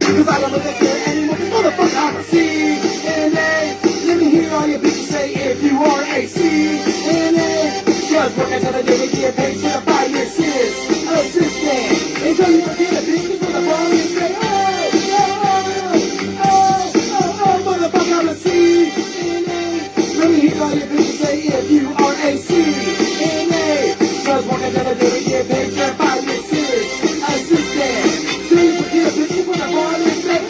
Cause I don't really care anymore, cause motherfucker, I'm a CNA. Let me hear all your bitches say if you are a CNA. Just work until the day they get paid, certified your sis assistant. And don't you forget the bitches with the ball and say, motherfucker, I'm a CNA. Let me hear all your bitches say if you are a CNA. Just work until the day they get paid, certified your sis assistant. Don't you forget the bitches with the ball and say,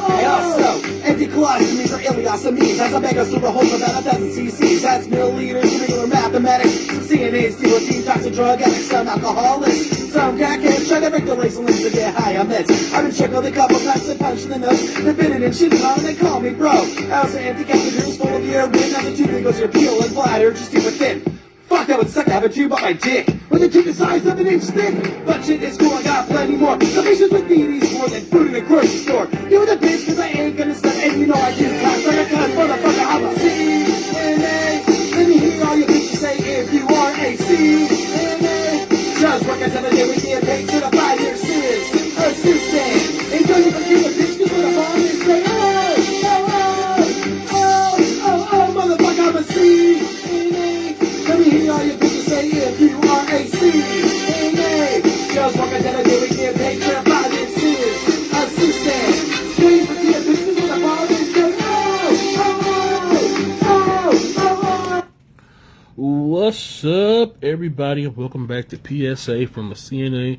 Hey, also, empty colostomies are ileostomies. As I make us through the holes of about a dozen cc's. That's milliliters, regular mathematics. Some CNAs deal with detox and drug addicts. Some alcoholics. Some crackheads try to break the lace and leaves to get high on meds. I've been checking a couple times and punched in the nose. They've been in and shitting on and they call me bro. I was an empty catheter's full of urine. Now the tube goes your peel and bladder just stupid thin. Fuck, that would suck to have a tube up my dick. With a tube the size of an inch thick. But shit is cool, I got plenty more. Some patients with me needs more than food in a grocery store. You with a bitch, cause I ain't gonna stop. And you know I do class like a cuss, motherfucker, I'm a CNA. Let me hear all your bitches say if you are a CNA. Just work until the day we get paid, certified your sis assistant. And don't you forget the bitch, cause when the bomb is say, motherfucker, I'm a CNA. Let me hear all your bitches say if you are a CNA. Just work until the day we get paid, certified your sis assistant. Don't you forget the bitch, cause when the bomb is say, What's up, everybody, and welcome back to PSA from the CNA.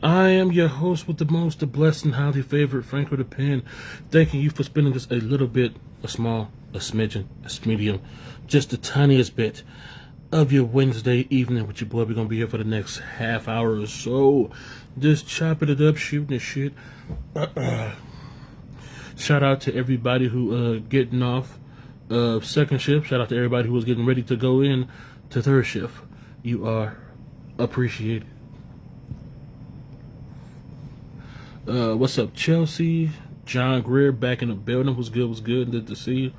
I am your host with the most, the blessed, and highly favored FrankoThePen. Thanking you for spending just a little bit, a small, a smidgen, a medium, just the tiniest bit of your Wednesday evening with your boy. We're going to be here for the next half hour or so, just chopping it up, shooting the shit. Shout out to everybody who getting off second shift. Shout out to everybody who was getting ready to go in to third shift. You are appreciated. What's up, Chelsea? John Greer back in the building. Was good. Good to see you.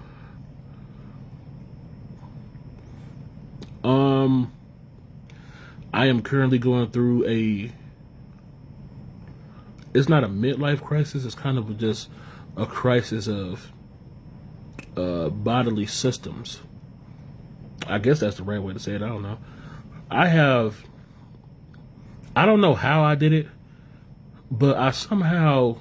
I am currently going through it's not a midlife crisis. It's kind of just a crisis of bodily systems. I guess that's the right way to say it. I don't know. I don't know how I did it, but I somehow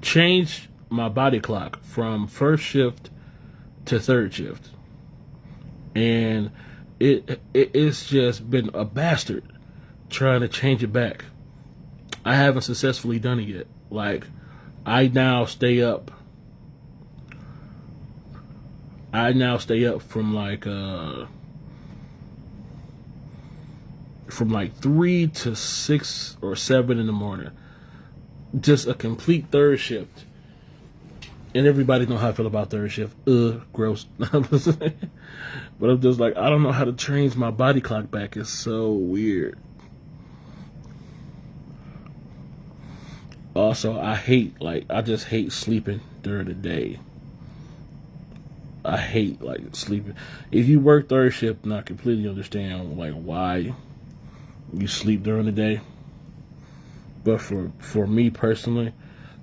changed my body clock from first shift to third shift. And it's just been a bastard trying to change it back. I haven't successfully done it yet. Like, I now stay up from like 3 to 6 or 7 in the morning. Just a complete third shift. And everybody know how I feel about third shift. Gross. But I'm just like, I don't know how to change my body clock back. It's so weird. Also, I just hate sleeping during the day. I hate sleeping. If you work third shift, and I completely understand why you sleep during the day. But for me personally,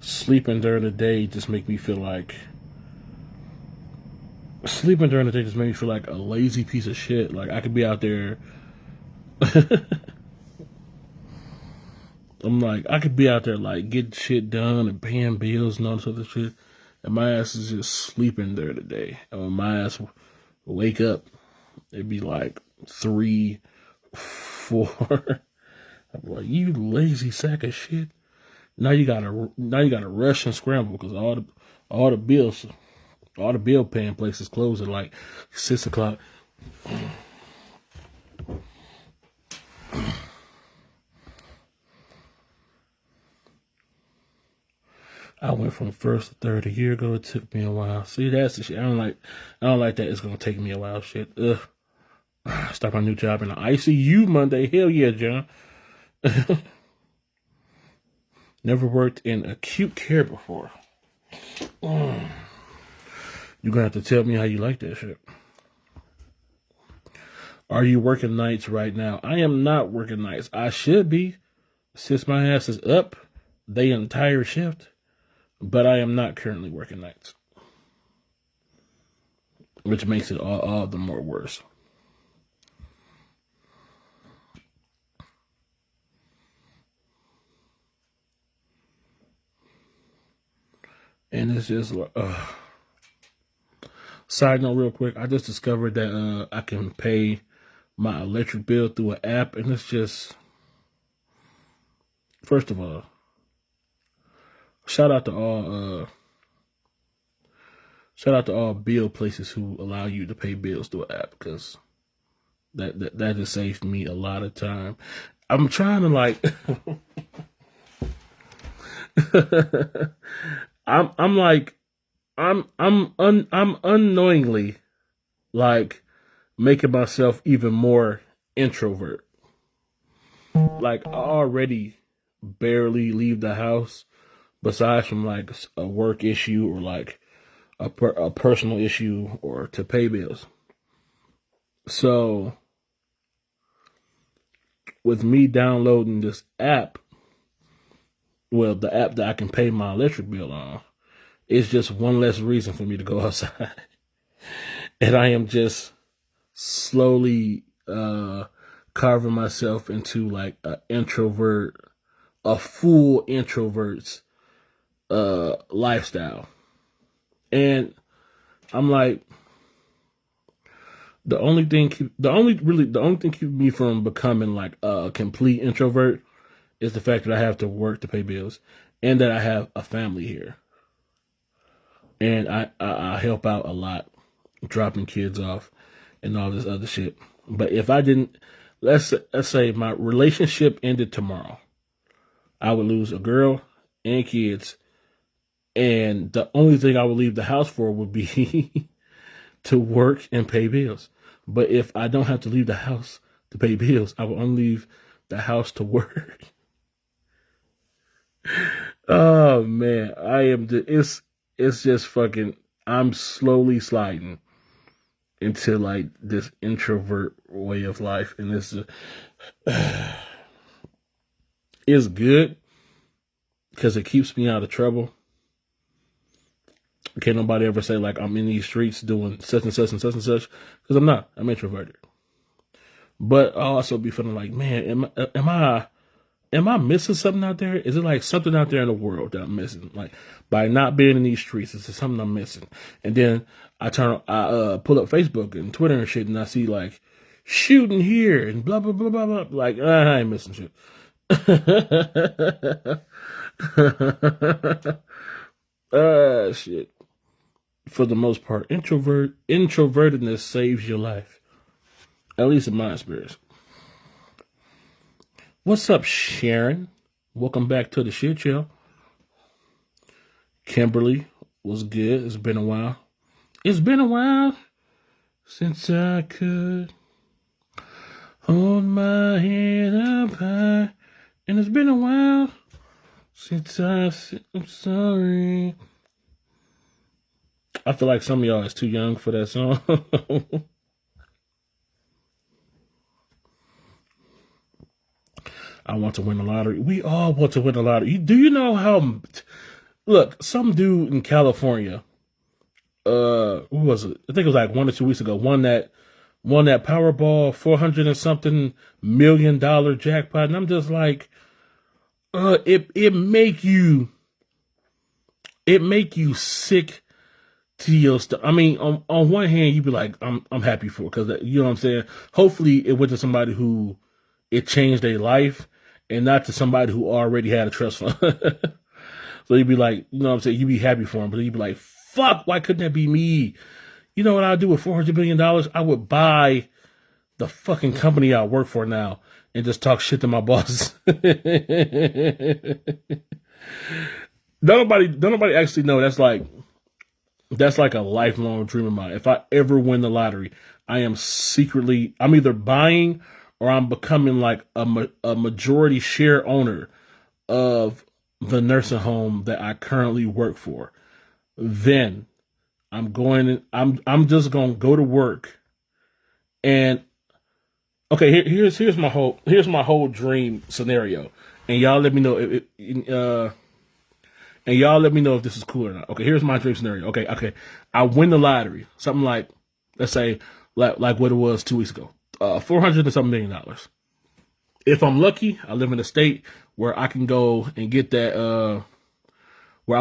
sleeping during the day just make me feel like a lazy piece of shit. Like, I could be out there. I could be out there getting shit done and paying bills and all this other shit, and my ass is just sleeping during the day. And when my ass wake up, it'd be like 3, 4. I'm like, you lazy sack of shit. Now you gotta rush and scramble because all the bill paying places close at like 6 o'clock. I went from first to third a year ago. It took me a while. See, that's the shit. I don't like that. It's gonna take me a while. Shit. Start my new job in the ICU Monday. Hell yeah, John. Never worked in acute care before. You're gonna have to tell me how you like that shit. Are you working nights right now? I am not working nights. I should be, since my ass is up the entire shift, but I am not currently working nights, which makes it all the more worse. And it's just like, side note real quick, I just discovered that I can pay my electric bill through an app, and it's just, first of all, shout out to all bill places who allow you to pay bills through an app, because that has saved me a lot of time. I'm trying to like I'm unknowingly like making myself even more introvert. Like I already barely leave the house, besides from like a work issue or like a personal issue or to pay bills. So with me downloading this app, well, the app that I can pay my electric bill on, it's just one less reason for me to go outside. And I am just slowly carving myself into like a full introvert's lifestyle. And I'm like, the only thing keeping me from becoming like a complete introvert is the fact that I have to work to pay bills and that I have a family here. And I help out a lot, dropping kids off and all this other shit. But if I didn't, let's say my relationship ended tomorrow, I would lose a girl and kids, and the only thing I would leave the house for would be to work and pay bills. But if I don't have to leave the house to pay bills, I will only leave the house to work. Oh man, it's just fucking, I'm slowly sliding into like this introvert way of life, and it's good because it keeps me out of trouble. Can't nobody ever say like I'm in these streets doing such and such and such and such, because I'm not. I'm introverted. But I'll also be feeling like, man, am I missing something out there? Is it like something out there in the world that I'm missing? Like by not being in these streets, is there something I'm missing? And then I pull up Facebook and Twitter and shit, and I see like shooting here and blah blah blah blah blah. Like I ain't missing shit. Shit. For the most part, introvertedness saves your life. At least in my experience. What's up, Sharon? Welcome back to the shit show. Kimberly was good. It's been a while. It's been a while since I could hold my head up high. And it's been a while since I'm sorry. I feel like some of y'all is too young for that song. I want to win the lottery. We all want to win the lottery. Do you know how? Look, some dude in California, who was it? I think it was like 1 or 2 weeks ago. Won that Powerball $400 and something million jackpot, and I'm just like, it make you sick to your stuff. I mean, on one hand, you'd be like, I'm happy for it, because you know what I'm saying. Hopefully, it went to somebody who it changed their life, and not to somebody who already had a trust fund. So you'd be like, you know what I'm saying, you'd be happy for him, but you'd be like, fuck, why couldn't that be me? You know what I'd do with $400 million? I would buy the fucking company I work for now and just talk shit to my boss. Don't nobody actually know that's like a lifelong dream of mine. If I ever win the lottery, I'm either buying or I'm becoming like a majority share owner of the nursing home that I currently work for. Then I'm just going to go to work, and Okay, here's my whole dream scenario, and y'all let me know if this is cool or not. Okay, here's my dream scenario. Okay, I win the lottery, something like, let's say, like what it was 2 weeks ago, $400 and something $1 million. If I'm lucky, I live in a state where I can go and get that, where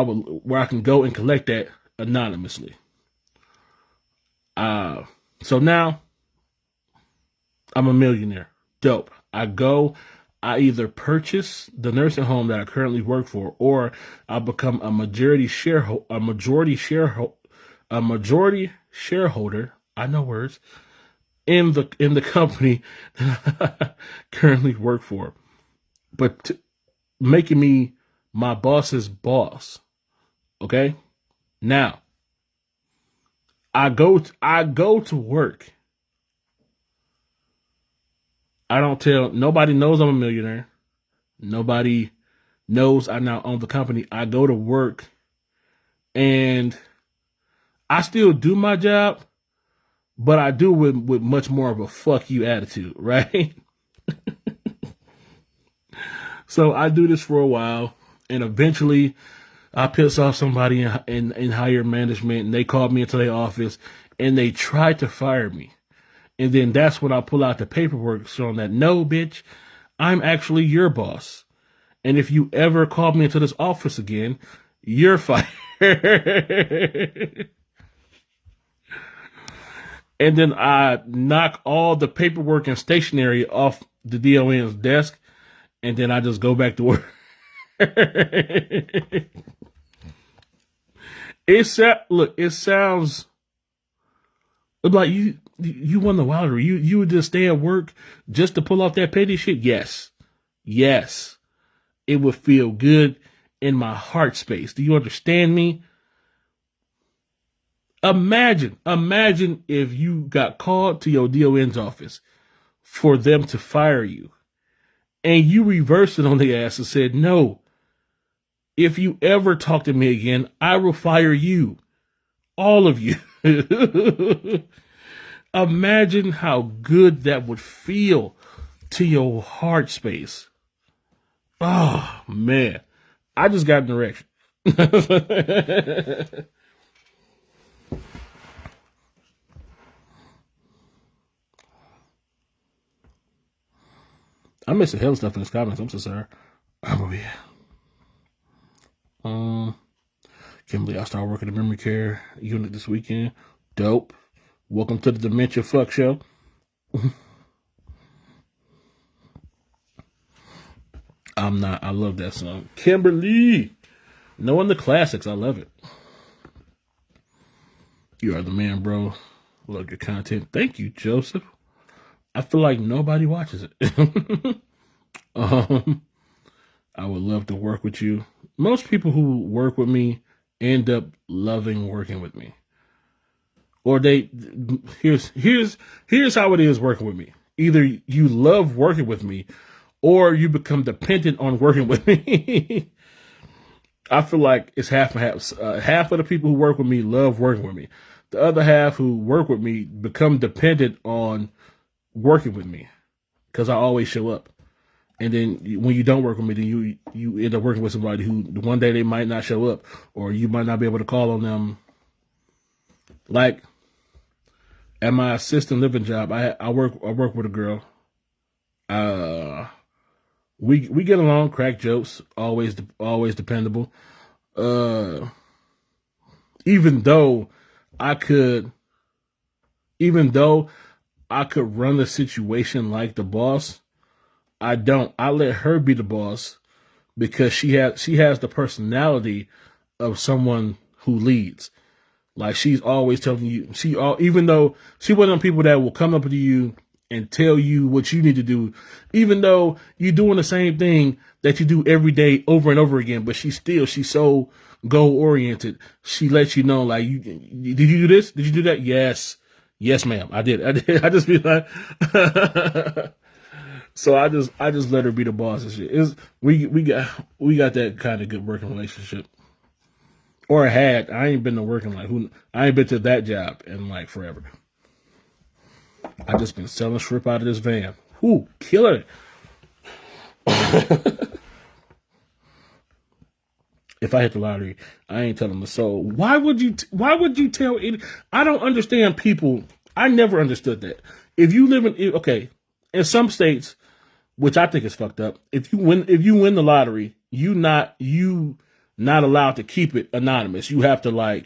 I can go and collect that anonymously. So now I'm a millionaire. Dope. I either purchase the nursing home that I currently work for, or I become a majority shareholder. I know words in the company that I currently work for, but making me my boss's boss. Okay. Now I go to work. I don't tell nobody knows I'm a millionaire. Nobody knows I now own the company. I go to work and I still do my job, but I do with much more of a fuck you attitude, right? So I do this for a while, and eventually I piss off somebody in higher management, and they called me into their office and they tried to fire me. And then that's when I pull out the paperwork showing that, no, bitch, I'm actually your boss. And if you ever call me into this office again, you're fired. And then I knock all the paperwork and stationery off the DON's desk, and then I just go back to work. It sounds like you won the lottery. You would just stay at work just to pull off that petty shit. Yes, it would feel good in my heart space. Do you understand me? Imagine if you got called to your DON's office for them to fire you, and you reversed it on the ass and said, no, if you ever talk to me again, I will fire you. All of you. Imagine how good that would feel to your heart space. Oh, man. I just got an erection. I missed a hell of stuff in his comments. I'm so sorry. Oh, yeah. Kimberly, I started working the memory care unit this weekend. Dope. Welcome to the Dementia Fuck Show. I'm not. I love that song. Kimberly. Knowing the classics. I love it. You are the man, bro. Love your content. Thank you, Joseph. I feel like nobody watches it. I would love to work with you. Most people who work with me end up loving working with me. Or here's how it is working with me. Either you love working with me, or you become dependent on working with me. I feel like it's half and half. Half of the people who work with me love working with me. The other half who work with me become dependent on working with me because I always show up. And then when you don't work with me, then you end up working with somebody who one day they might not show up, or you might not be able to call on them. Like at my assisted living job, I work with a girl. We get along, crack jokes, always dependable. Even though I could run the situation like the boss, I don't. I let her be the boss because she has the personality of someone who leads. Like she's always telling you, even though she one of them people that will come up to you and tell you what you need to do, even though you're doing the same thing that you do every day over and over again, but she's so goal oriented. She lets you know, like, did you do this? Did you do that? Yes, ma'am. I did. I just be like, so I just let her be the boss and shit. We got that kind of good working relationship. Or had. I ain't been to working I ain't been to that job in like forever. I just been selling shrimp out of this van. Whoo, killer it. If I hit the lottery, I ain't telling the soul. Why would you tell it? I don't understand people. I never understood that. If you live in some states, which I think is fucked up, if you win the lottery, you not allowed to keep it anonymous. You have to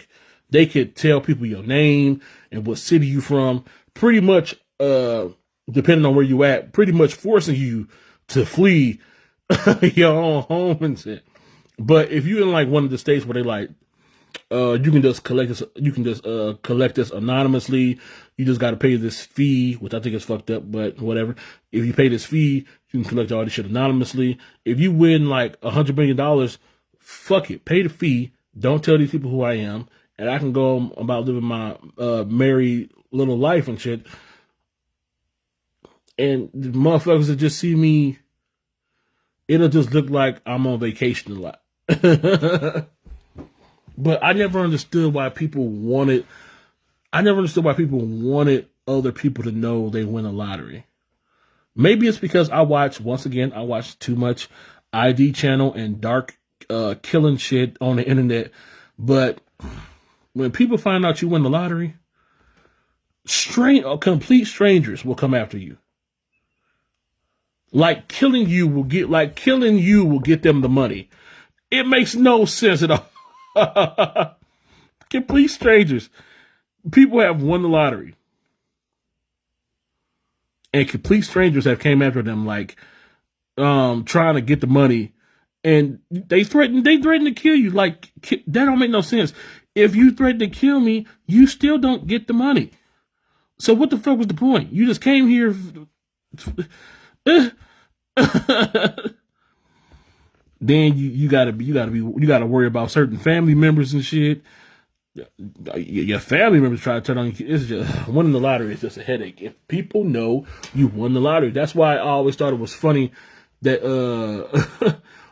they could tell people your name and what city you from, pretty much depending on where you at, pretty much forcing you to flee your own home and shit. But if you're in one of the states where they you can just collect this anonymously. You just got to pay this fee, which I think is fucked up, but whatever. If you pay this fee, you can collect all this shit anonymously. If you win $100 million, fuck it, pay the fee. Don't tell these people who I am, and I can go about living my merry little life and shit. And the motherfuckers that just see me, it'll just look like I'm on vacation a lot. But I never understood why people wanted. Other people to know they win a lottery. Maybe it's because I watch too much ID channel and dark killing shit on the internet. But when people find out you win the lottery, complete strangers will come after you. Killing you will get them the money. It makes no sense at all. Complete strangers. People have won the lottery. And complete strangers have came after them trying to get the money, and they threaten to kill you. That don't make no sense. If you threaten to kill me, you still don't get the money. So what the fuck was the point? You just came here. Then you gotta worry about certain family members and shit. Your family members try to turn on you. It's just winning the lottery is just a headache. If people know you won the lottery, that's why I always thought it was funny that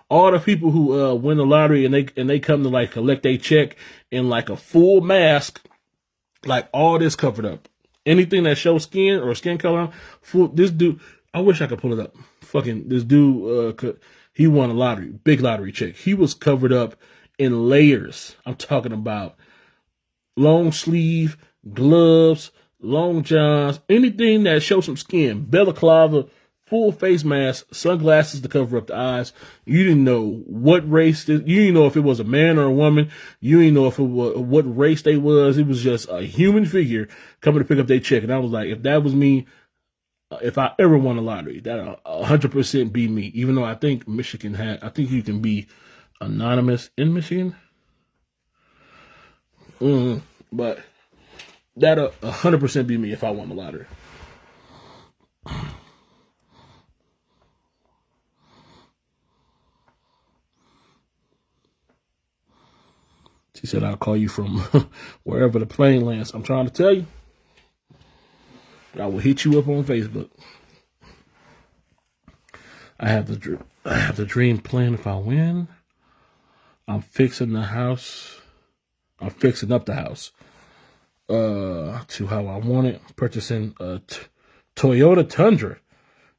all the people who win the lottery and they come to collect their check in a full mask, all this covered up, anything that shows skin or skin color. This dude, I wish I could pull it up. Fucking this dude, he won a lottery, big lottery check. He was covered up in layers. I'm talking about long sleeve, gloves, long johns, anything that shows some skin, balaclava, full face mask, sunglasses to cover up the eyes. You didn't know what race, you didn't know if it was a man or a woman. You didn't know if it was what race they was. It was just a human figure coming to pick up their check. And I was like, if that was me, if I ever won a lottery, that 100% be me. Even though I think I think you can be anonymous in Michigan. But that'll 100% be me if I won the lottery. She said, I'll call you from wherever the plane lands. I'm trying to tell you. I will hit you up on Facebook. I have the dream plan if I win. I'm fixing the house. I'm fixing up the house to how I want it. Purchasing a Toyota Tundra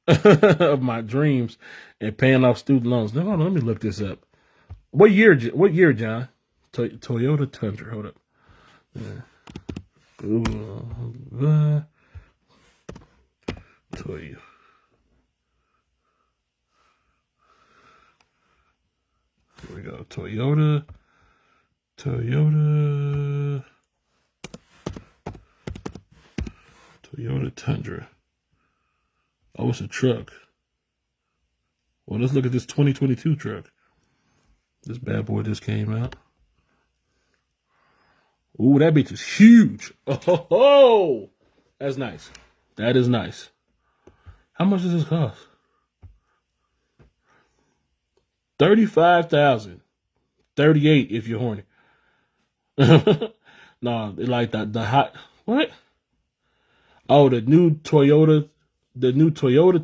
of my dreams and paying off student loans. Now, let me look this up. What year, John? Toyota Tundra. Hold up. Toyota. Here we go. Toyota Tundra. Oh, it's a truck. Well, let's look at this 2022 truck. This bad boy just came out. Ooh, that bitch is huge. Oh, that's nice. That is nice. How much does this cost? $35,000. $38,000 if you're horny. No, like the hot what? Oh, the new Toyota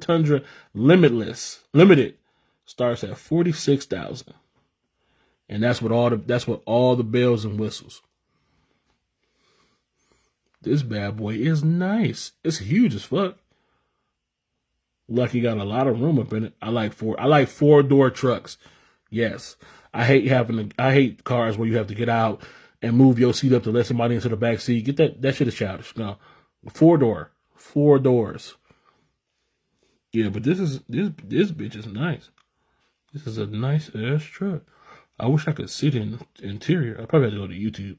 Tundra Limited starts at $46,000, and that's what all the bells and whistles. This bad boy is nice. It's huge as fuck. Lucky got a lot of room up in it. I like 4-door trucks. Yes. I hate cars where you have to get out and move your seat up to let somebody into the back seat. Get that shit is childish. No. 4-door. 4 doors. Yeah, but this bitch is nice. This is a nice ass truck. I wish I could sit in the interior. I probably have to go to YouTube.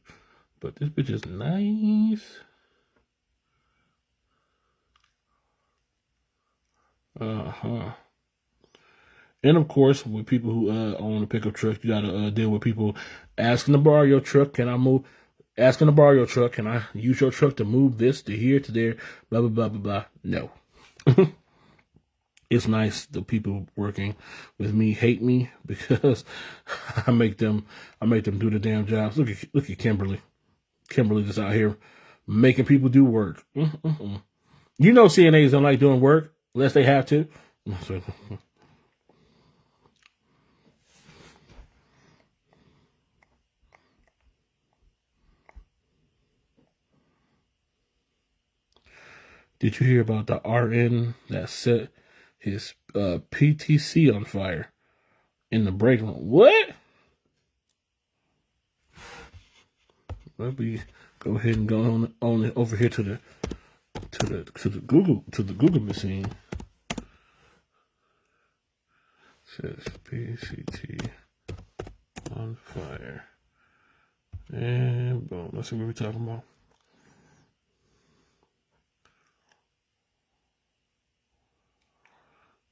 But this bitch is nice. And of course, with people who own a pickup truck, you gotta deal with people asking to borrow your truck. Can I move? Asking to borrow your truck. Can I use your truck to move this to here to there? Blah blah blah blah blah. No. It's nice the people working with me hate me because I make them do the damn jobs. Look at Kimberly. Kimberly just out here making people do work. You know CNAs don't like doing work unless they have to. Did you hear about the RN that set his PTC on fire in the break room? What? Let me go ahead and go on over here to the Google machine. Says PCT on fire. And boom. Let's see what we're talking about.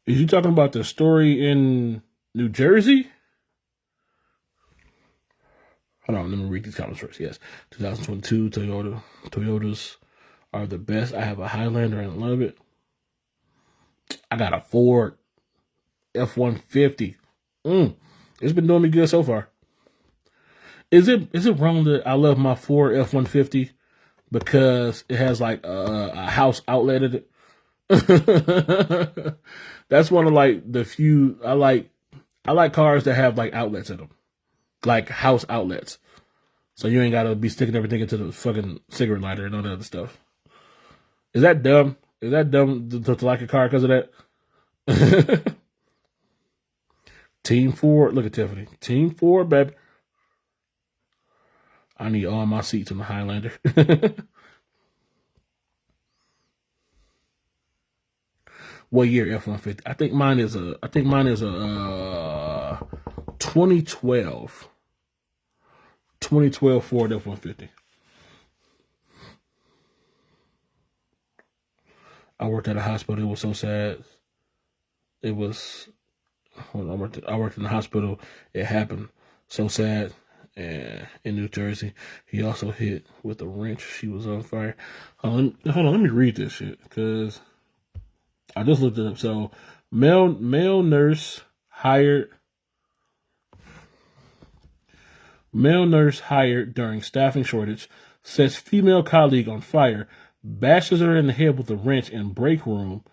Is you talking about the story in New Jersey? Hold on, let me read these comments first. Yes, 2022 Toyotas are the best. I have a Highlander and love it. I got a Ford F-150. It's been doing me good so far. Is it wrong that I love my Ford F-150 because it has like a house outlet in it? That's one of like the few I like cars that have like outlets in them, like house outlets, so you ain't gotta be sticking everything into the fucking cigarette lighter and all that other stuff. Is that dumb? Is that dumb to like a car because of that? Team Ford, look at Tiffany. Team Ford, baby. I need all my seats in the Highlander. What year F-150? I think mine is a 2012 Ford F-150. I worked at a hospital. It was so sad. It was when I worked in the hospital. It happened. So sad. And in New Jersey, he also hit with a wrench. She was on fire. Hold on, let me read this shit because I just looked it up. So, male nurse hired during staffing shortage sets female colleague on fire, bashes her in the head with a wrench in break room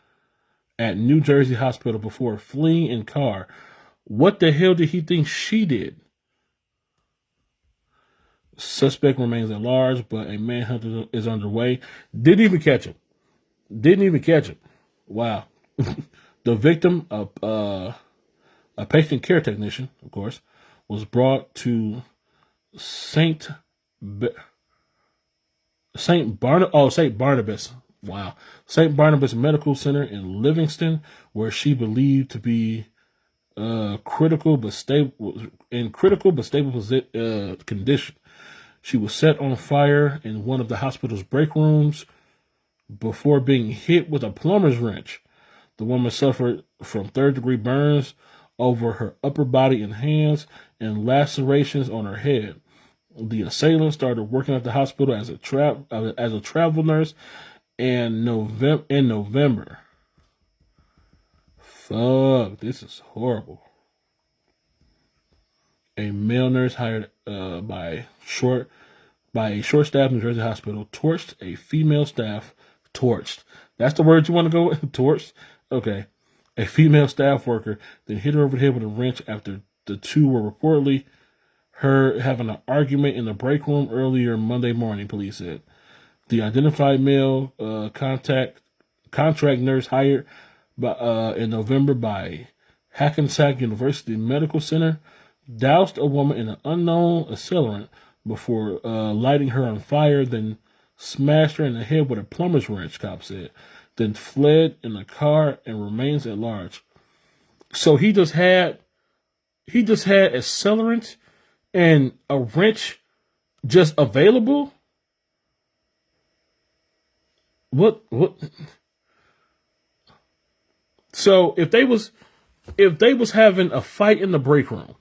at New Jersey hospital before fleeing in car. What the hell did he think she did? Suspect remains at large, but a manhunt is underway. Didn't even catch him. Wow. The victim, a patient care technician, of course, was brought to Saint Barnabas. Wow. St. Barnabas Medical Center in Livingston, where she believed to be critical but stable condition. She was set on fire in one of the hospital's break rooms before being hit with a plumber's wrench. The woman suffered from third-degree burns over her upper body and hands and lacerations on her head. The assailant started working at the hospital as a travel nurse in November. Fuck, this is horrible. A male nurse hired by a short-staffed New Jersey hospital torched a female staff. Torched. That's the word you want to go with? Torched? Okay. A female staff worker then hit her over the head with a wrench after the two were reportedly heard having an argument in the break room earlier Monday morning, police said. The identified male contract nurse hired in November by Hackensack University Medical Center doused a woman in an unknown accelerant before lighting her on fire, then smashed her in the head with a plumber's wrench, cops said, then fled in a car and remains at large. So he just had accelerant and a wrench just available. What? So if they was having a fight in the break room,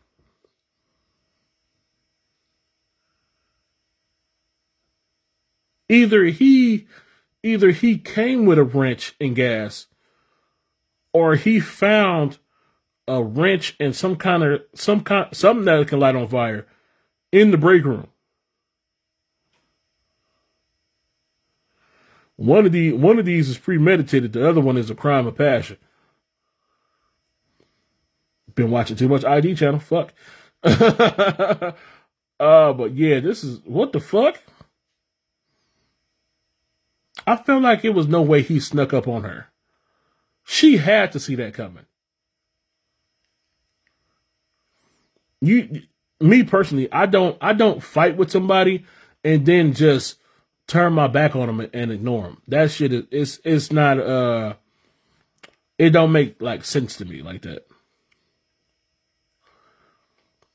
either he came with a wrench and gas, or he found a wrench and something that can light on fire in the break room. One of these is premeditated. The other one is a crime of passion. Been watching too much ID channel. Fuck. But yeah, this is what the fuck. I felt like it was no way he snuck up on her. She had to see that coming. Me personally, I don't fight with somebody and then just turn my back on them and ignore them. That shit it's not it don't make like sense to me like that.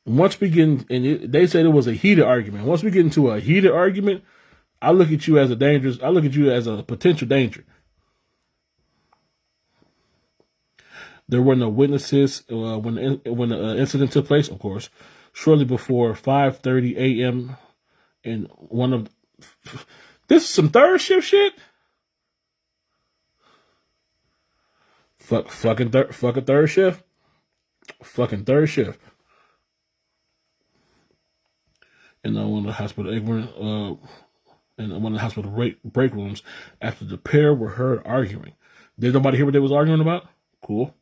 Once we get in, they said it was a heated argument. Once we get into a heated argument, I look at you as a potential danger. There were no witnesses when the incident took place, of course, shortly before 5:30 a.m. in one of this is some third shift shit. Fucking third shift. Fucking third shift. And one of the hospital break rooms after the pair were heard arguing. Did nobody hear what they was arguing about? Cool.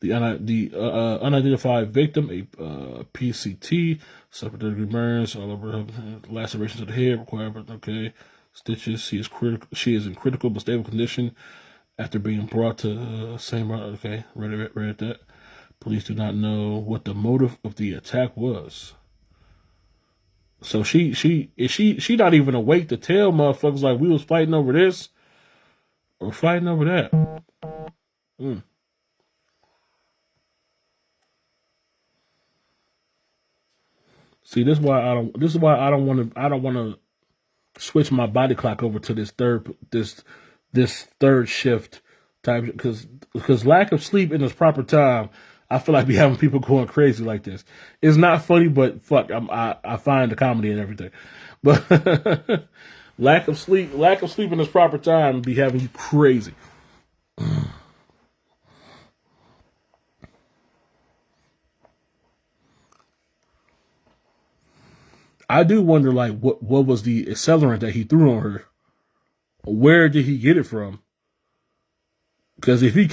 The unidentified victim, a PCT, suffered third-degree burns all over her, lacerations of the head, required stitches. She is in critical but stable condition after being brought to same. Okay, read that. Police do not know what the motive of the attack was. So she not even awake to tell motherfuckers like we was fighting over this or fighting over that. See, this is why I don't want to switch my body clock over to this third shift type, because lack of sleep in its proper time, I feel like be having people going crazy like this. It's not funny, but fuck, I find the comedy and everything. But lack of sleep in its proper time be having you crazy. I do wonder, like, what was the accelerant that he threw on her? Where did he get it from? Because if he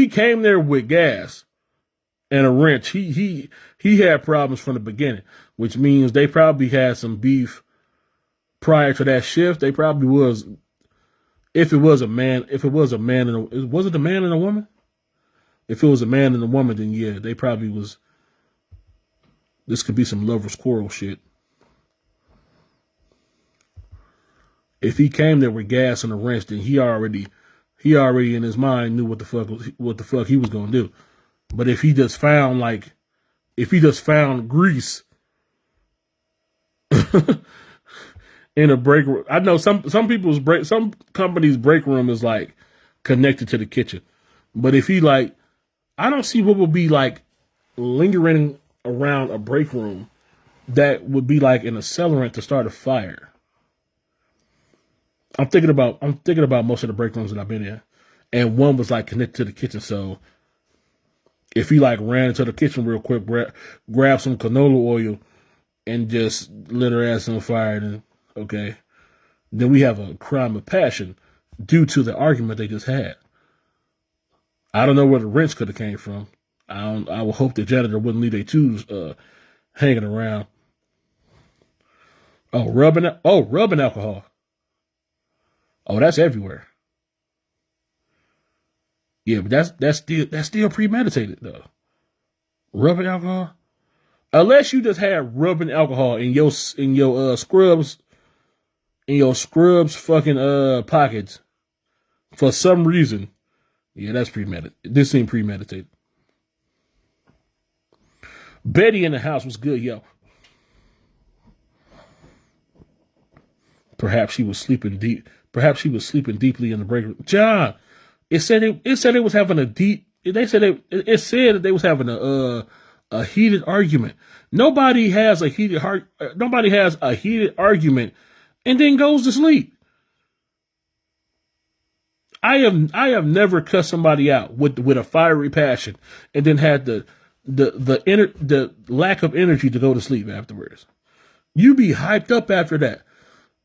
came there with gas and a wrench, he had problems from the beginning, which means they probably had some beef prior to that shift. They probably was. If it was a man and was it a man and a woman? If it was a man and a woman, then yeah, they probably was. This could be some lover's quarrel shit. If he came there with gas and a wrench, then he already in his mind knew what the fuck he was gonna do. But if he just found grease in a break room, I know some companies' break room is like connected to the kitchen. But if he I don't see what would be like lingering around a break room that would be like an accelerant to start a fire. I'm thinking about most of the break rooms that I've been in, and one was like connected to the kitchen. So if he like ran into the kitchen real quick, grab some canola oil, and just lit her ass on fire, then okay, then we have a crime of passion due to the argument they just had. I don't know where the wrench could have came from. I would hope the janitor wouldn't leave their tools hanging around. Rubbing alcohol. Oh, that's everywhere. Yeah, but that's still premeditated though. Rubbing alcohol, unless you just had rubbing alcohol in your scrubs fucking pockets for some reason. Yeah, that's premeditated. This seemed premeditated. Betty in the house was good, yo. Perhaps she was sleeping deep. Perhaps she was sleeping deeply in the break room. John, it said it was having a deep. They said it said that they was having a heated argument. Nobody has a heated argument and then goes to sleep. I have never cussed somebody out with a fiery passion and then had the lack of energy to go to sleep afterwards. You be hyped up after that.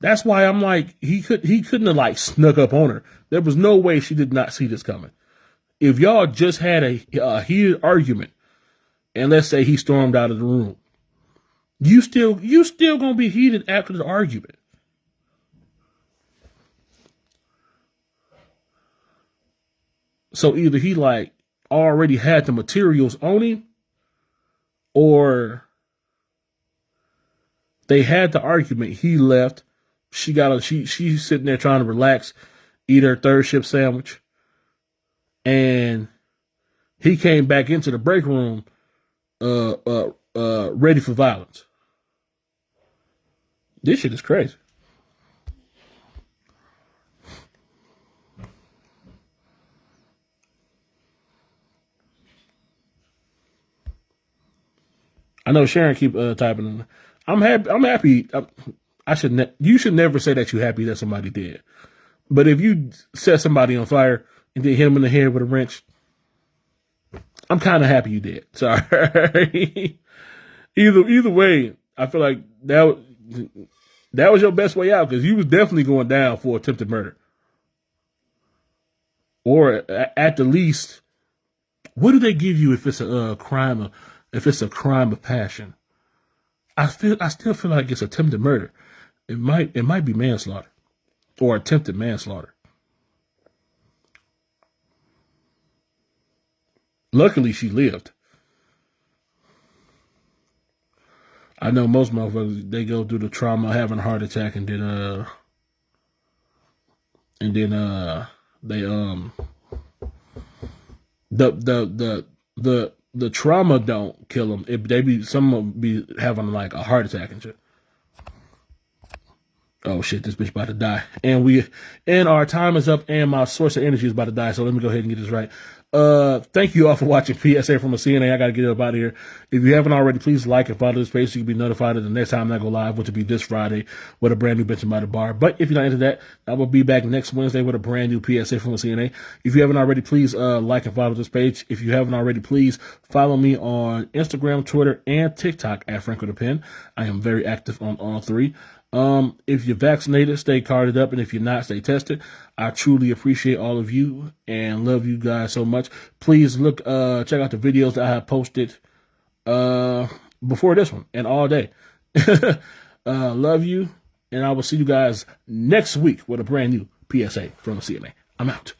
That's why I'm like, he couldn't have like snuck up on her. There was no way she did not see this coming. If y'all just had a heated argument, and let's say he stormed out of the room, you still gonna be heated after the argument. So either he like already had the materials on him, or they had the argument. He left. She's sitting there trying to relax, eat her third shift sandwich, and he came back into the break room, ready for violence. This shit is crazy. I know Sharon keep typing. I'm happy. You should never say that you're happy that somebody did. But if you set somebody on fire and then hit him in the head with a wrench, I'm kind of happy you did. Sorry. Either way, I feel like that was your best way out, because you was definitely going down for attempted murder. Or at the least, what do they give you if it's a crime? If it's a crime of passion? I still feel like it's attempted murder. It might be manslaughter or attempted manslaughter. Luckily, she lived. I know most motherfuckers, they go through the trauma of having a heart attack and then they the trauma don't kill them. Some of them be having like a heart attack and shit. Oh shit, this bitch about to die. And our time is up and my source of energy is about to die. So let me go ahead and get this right. Thank you all for watching PSA from a CNA. I gotta get up out of here. If you haven't already, please like and follow this page so you can be notified of the next time I go live, which will be this Friday with a brand new Bench by the Bar. But if you're not into that, I will be back next Wednesday with a brand new PSA from a CNA. If you haven't already, please like and follow this page. If you haven't already, please follow me on Instagram, Twitter, and TikTok at FrankoThePen. I am very active on all three. If you're vaccinated, stay carded up, and if you're not, stay tested. I truly appreciate all of you and love you guys so much. Please check out the videos that I have posted before this one and all day. Love you, and I will see you guys next week with a brand new PSA from the CNA. I'm out.